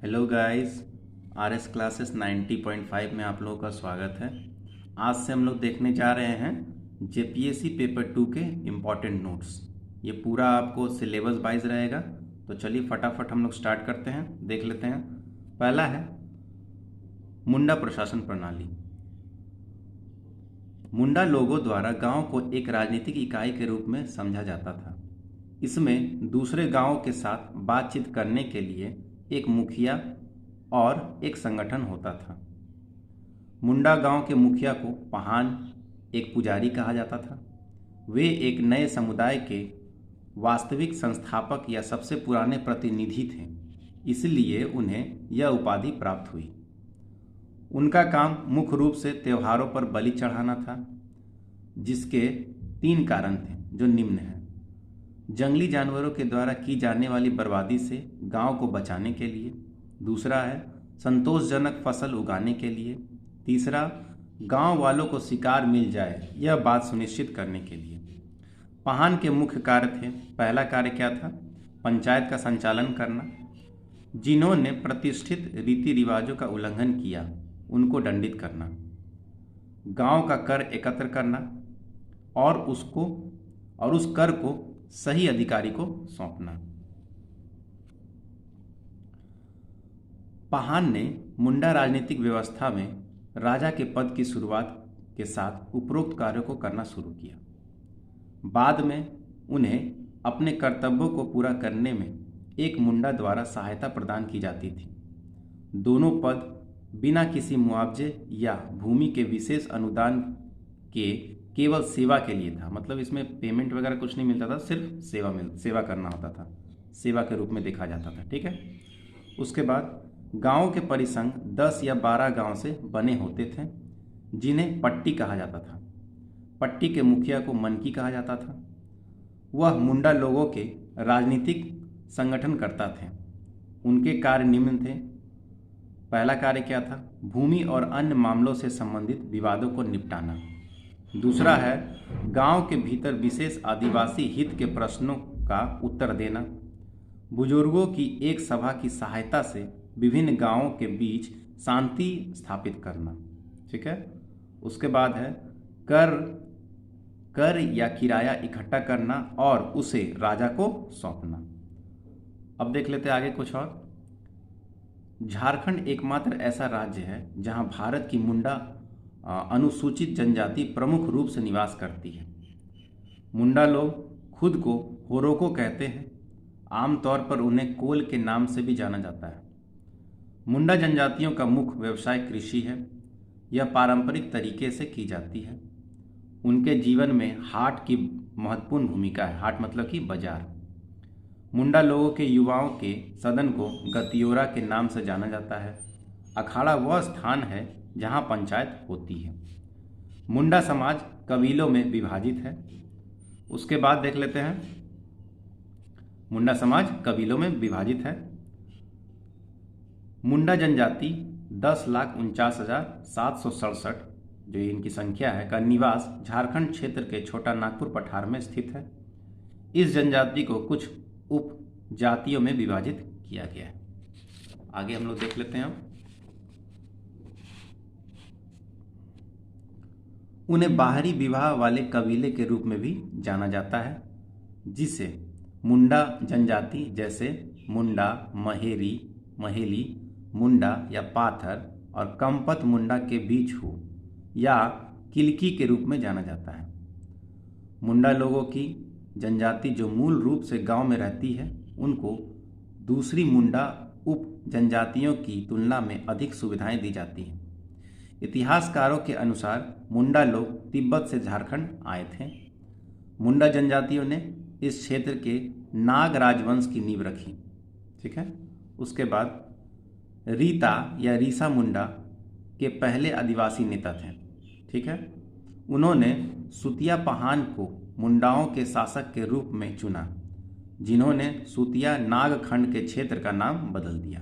Hello guys, RS classes 90.5 में आप लोगों का स्वागत है। आज से हम लोग देखने जा रहे हैं जेपीएससी पेपर 2 के इम्पॉर्टेंट नोट्स। ये पूरा आपको सिलेबस वाइज रहेगा, तो चलिए फटाफट हम लोग स्टार्ट करते हैं, देख लेते हैं। पहला है मुंडा प्रशासन प्रणाली। मुंडा लोगों द्वारा गांव को एक राजनीतिक इकाई के रूप में समझा जाता था। इसमें दूसरे गांवों के साथ बातचीत करने के लिए एक मुखिया और एक संगठन होता था। मुंडा गांव के मुखिया को पहान, एक पुजारी कहा जाता था। वे एक नए समुदाय के वास्तविक संस्थापक या सबसे पुराने प्रतिनिधि थे, इसलिए उन्हें यह उपाधि प्राप्त हुई। उनका काम मुख्य रूप से त्योहारों पर बलि चढ़ाना था, जिसके 3 कारण थे जो निम्न हैं। जंगली जानवरों के द्वारा की जाने वाली बर्बादी से गांव को बचाने के लिए। दूसरा है संतोषजनक फसल उगाने के लिए। तीसरा, गांव वालों को शिकार मिल जाए यह बात सुनिश्चित करने के लिए। पहान के मुख्य कार्य थे। पहला कार्य क्या था? पंचायत का संचालन करना। जिन्होंने प्रतिष्ठित रीति रिवाजों का उल्लंघन किया उनको दंडित करना। गांव का कर एकत्र करना और उस कर को सही अधिकारी को सौंपना। पहान ने मुंडा राजनीतिक व्यवस्था में राजा के पद की शुरुआत के साथ उपरोक्त कार्यों को करना शुरू किया। बाद में उन्हें अपने कर्तव्यों को पूरा करने में एक मुंडा द्वारा सहायता प्रदान की जाती थी। दोनों पद बिना किसी मुआवजे या भूमि के विशेष अनुदान के केवल सेवा के लिए था। मतलब इसमें पेमेंट वगैरह कुछ नहीं मिलता था, सिर्फ सेवा करना होता था, सेवा के रूप में देखा जाता था। ठीक है। उसके बाद गांव के परिसंघ 10 या 12 गांव से बने होते थे, जिन्हें पट्टी कहा जाता था। पट्टी के मुखिया को मनकी कहा जाता था। वह मुंडा लोगों के राजनीतिक संगठन करता थे। उनके कार्य निम्न थे। पहला कार्य क्या था? भूमि और अन्य मामलों से संबंधित विवादों को निपटाना। दूसरा है गांव के भीतर विशेष आदिवासी हित के प्रश्नों का उत्तर देना। बुजुर्गों की एक सभा की सहायता से विभिन्न गांवों के बीच शांति स्थापित करना। ठीक है। उसके बाद है कर या किराया इकट्ठा करना और उसे राजा को सौंपना। अब देख लेते हैं आगे कुछ और। झारखंड एकमात्र ऐसा राज्य है जहां भारत की मुंडा अनुसूचित जनजाति प्रमुख रूप से निवास करती है। मुंडा लोग खुद को होरोको कहते हैं। आमतौर पर उन्हें कोल के नाम से भी जाना जाता है। मुंडा जनजातियों का मुख्य व्यवसाय कृषि है। यह पारंपरिक तरीके से की जाती है। उनके जीवन में हाट की महत्वपूर्ण भूमिका है। हाट मतलब कि बाजार। मुंडा लोगों के युवाओं के सदन को गतियोरा के नाम से जाना जाता है। अखाड़ा वह स्थान है जहां पंचायत होती है। मुंडा समाज कबीलों में विभाजित है। उसके बाद देख लेते हैं, मुंडा समाज कबीलों में विभाजित है। मुंडा जनजाति 10,49,767 जो इनकी संख्या है का निवास झारखंड क्षेत्र के छोटा नागपुर पठार में स्थित है। इस जनजाति को कुछ उप जातियों में विभाजित किया गया है। आगे हम लोग देख लेते हैं। उन्हें बाहरी विवाह वाले कबीले के रूप में भी जाना जाता है, जिसे मुंडा जनजाति जैसे मुंडा, महेली, मुंडा या पाथर और कंपत मुंडा के बीच हो या किलकी के रूप में जाना जाता है। मुंडा लोगों की जनजाति जो मूल रूप से गांव में रहती है, उनको दूसरी मुंडा उप जनजातियों की तुलना में अधिक सुविधाएं दी जाती हैं। इतिहासकारों के अनुसार मुंडा लोग तिब्बत से झारखंड आए थे। मुंडा जनजातियों ने इस क्षेत्र के नाग राजवंश की नींव रखी। ठीक है। उसके बाद रीता या रीसा मुंडा के पहले आदिवासी नेता थे। ठीक है। उन्होंने सुतिया पहान को मुंडाओं के शासक के रूप में चुना, जिन्होंने सुतिया नागखंड के क्षेत्र का नाम बदल दिया।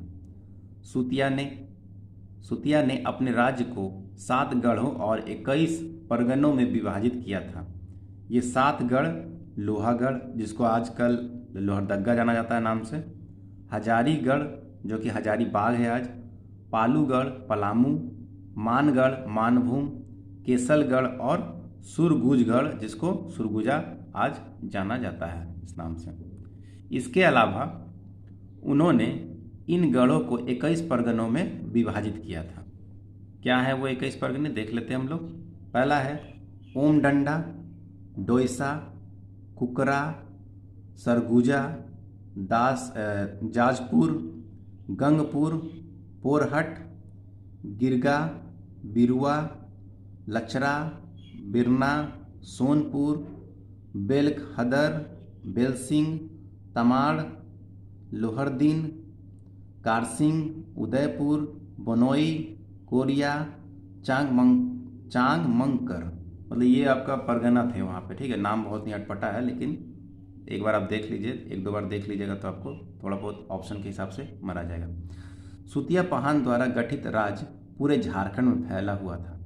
सुतिया ने अपने राज्य को 7 गढ़ों और 21 परगनों में विभाजित किया था। ये 7 गढ़ लोहागढ़, जिसको आजकल लोहरदग्गा जाना जाता है नाम से, हजारीगढ़, जो कि हजारीबाग है आज, पालूगढ़, पलामू, मानगढ़, मानभूम, केसलगढ़ और सुरगुजगढ़, जिसको सुरगुजा आज जाना जाता है इस नाम से। इसके अलावा उन्होंने इन गढ़ों को 21 परगनों में विभाजित किया था। क्या है वो 21 परगने, देख लेते हैं हम लोग। पहला है ओमडंडा, डोईसा, कुकरा, सरगुजा, जाजपुर, गंगपुर, पोरहट, गिरगा, बिरुआ, लचरा, बिरना, सोनपुर, बेलखदर, बेलसिंह, तमाड़, लोहरदीन, कारसिंग, उदयपुर, बनोई, कोरिया, चांगमंकर। मतलब ये आपका परगना थे वहाँ पे, ठीक है। नाम बहुत ही अटपटा है, लेकिन एक बार आप देख लीजिए, एक दो बार देख लीजिएगा तो आपको थोड़ा बहुत ऑप्शन के हिसाब से मरा जाएगा। सुतिया पहान द्वारा गठित राज्य पूरे झारखंड में फैला हुआ था,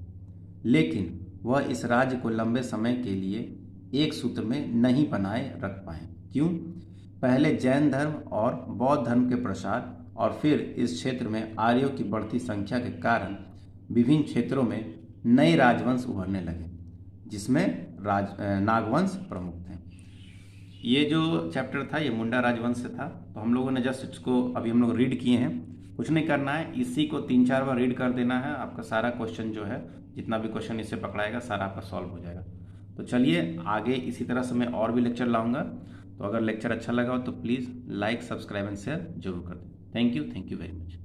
लेकिन वह इस राज्य को लंबे समय के लिए एक सूत्र में नहीं बनाए रख पाए। क्यों? पहले जैन धर्म और बौद्ध धर्म के प्रसार और फिर इस क्षेत्र में आर्यों की बढ़ती संख्या के कारण विभिन्न क्षेत्रों में नए राजवंश उभरने लगे, जिसमें नागवंश प्रमुख थे। ये जो चैप्टर था ये मुंडा राजवंश से था। तो हम लोगों ने जस्ट इसको अभी हम लोग रीड किए हैं, कुछ नहीं करना है, इसी को 3-4 बार रीड कर देना है। आपका सारा क्वेश्चन जो है, जितना भी क्वेश्चन इससे पकड़ाएगा, सारा आपका सॉल्व हो जाएगा। तो चलिए आगे इसी तरह से मैं और भी लेक्चर लाऊंगा। तो अगर लेक्चर अच्छा लगा हो तो please like, subscribe and share जरूर कर दें। Thank you very much.